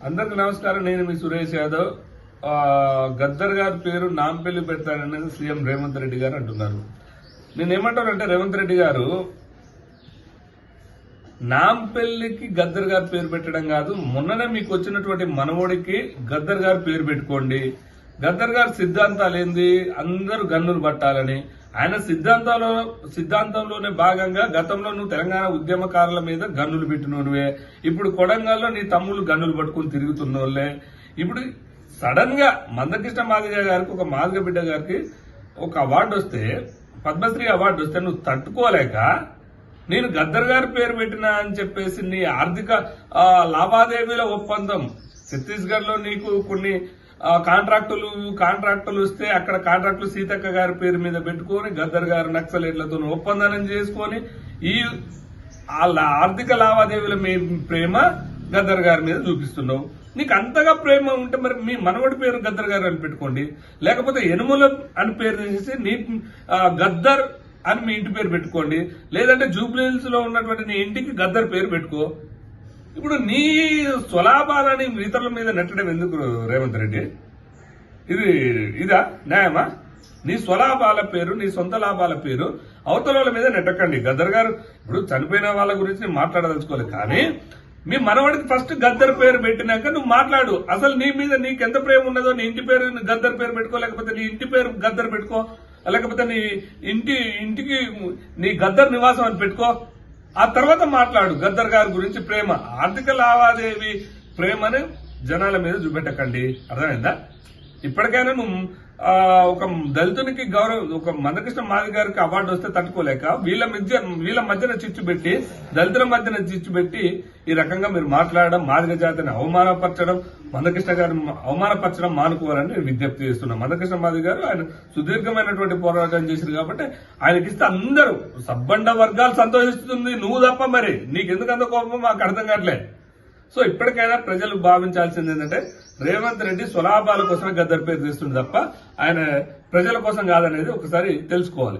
అందరికి నమస్కారం. నేను మీ సురేష్ యాదవ్. గద్దర్ గారి పేరు నాంపల్లి పెడతాననేది సీఎం రేవంత్ రెడ్డి గారు అంటున్నారు. నేనేమంటానంటే రేవంత్ రెడ్డి గారు నాంపల్లికి గద్దర్ గారి పేరు పెట్టడం కాదు, మొన్ననే మీకు వచ్చినటువంటి మనవడికి గద్దర్ గారి పేరు పెట్టుకోండి. గద్దర్ గారి సిద్ధాంతాలు ఏంది? అందరూ గన్నులు పట్టాలని. ఆయన సిద్ధాంతంలోనే భాగంగా గతంలో నువ్వు తెలంగాణ ఉద్యమకారుల మీద గన్నులు పెట్టినోనివే. ఇప్పుడు కొడంగల్లో నీ తమ్ముళ్ళు గన్నులు పట్టుకుని తిరుగుతున్నోళ్లే. ఇప్పుడు సడన్ గా మందకృష్ణ మాదిగ గారికి, ఒక మాదిగ బిడ్డ గారికి ఒక అవార్డు వస్తే, పద్మశ్రీ అవార్డు వస్తే నువ్వు తట్టుకోలేక నేను గద్దర్ గారి పేరు పెట్టినా అని చెప్పేసి నీ ఆర్థిక లావాదేవీల ఒప్పందం ఛత్తీస్గఢ్ లో నీకు కొన్ని కాంట్రాక్టులు వస్తే అక్కడ కాంట్రాక్టులు సీతక్క గారి పేరు మీద పెట్టుకుని గద్దర్ గారు నక్సలైట్లతో ఒప్పందం చేసుకుని ఈ ఆర్థిక లావాదేవీల ప్రేమ గద్దర్ గారి మీద చూపిస్తున్నావు. నీకు అంతగా ప్రేమ ఉంటే మరి మీ మనవడి పేరు గద్దర్ గారు అని పెట్టుకోండి, లేకపోతే యనుమల అని పేరు తీసేసి నీ గద్దర్ అని మీ ఇంటి పేరు పెట్టుకోండి, లేదంటే జూబ్లీహిల్స్ లో ఉన్నటువంటి నీ ఇంటికి గద్దర్ పేరు పెట్టుకో. ఇప్పుడు నీ స్వలాభాలని ఇతరుల మీద నెట్టడం ఎందుకు రేవంత్ రెడ్డి? ఇదా న్యాయమా? నీ స్వలాభాల పేరు, నీ సొంత లాభాల పేరు అవతల మీద నెట్టకండి. గద్దర్ గారు ఇప్పుడు చనిపోయిన వాళ్ళ గురించి నేను మాట్లాడదలుచుకోలేదు, కానీ మీ మనవడికి ఫస్ట్ గద్దర్ పేరు పెట్టినాక నువ్వు మాట్లాడు. అసలు నీ మీద నీకెంత ప్రేమ ఉన్నదో నీ ఇంటి పేరు గద్దర్ పేరు పెట్టుకో, లేకపోతే నీ ఇంటి పేరు గద్దర్ పెట్టుకో, లేకపోతే నీ ఇంటికి నీ గద్దర్ నివాసం అని పెట్టుకో. ఆ తర్వాత మాట్లాడు గద్దర్ గారి గురించి. ప్రేమ, ఆర్థిక లావాదేవీ ప్రేమని జనాల మీద చూపెట్టకండి. అర్థమైందా? ఇప్పటికైనా నువ్వు ఒక దళితునికి గౌరవం, ఒక మందకృష్ణ మాదిగ గారికి అవార్డు వస్తే తట్టుకోలేక వీళ్ళ మధ్యన చిచ్చు పెట్టి, దళితుల మధ్యన చిచ్చు పెట్టి ఈ రకంగా మీరు మాట్లాడడం, మాదిగ జాతిని అవమానపరచడం, మందకృష్ణ గారిని అవమానపరచడం మానుకోవాలని నేను విజ్ఞప్తి చేస్తున్నాను. మందకృష్ణ మాదిగ గారు ఆయన సుదీర్ఘమైనటువంటి పోరాటం చేశారు కాబట్టి ఆయనకిస్తే అందరూ సబ్బండ వర్గాలు సంతోషిస్తుంది, నువ్వు తప్ప. మరి నీకెందుకు అంత కోపం మాకు అర్థం కావట్లే. సో ఇప్పటికైనా ప్రజలు భావించాల్సింది ఏంటంటే రేవంత్ రెడ్డి స్వలాభాల కోసమే గద్దర్ పేరు తీస్తుంది తప్ప ఆయన ప్రజల కోసం కాదనేది ఒకసారి తెలుసుకోవాలి.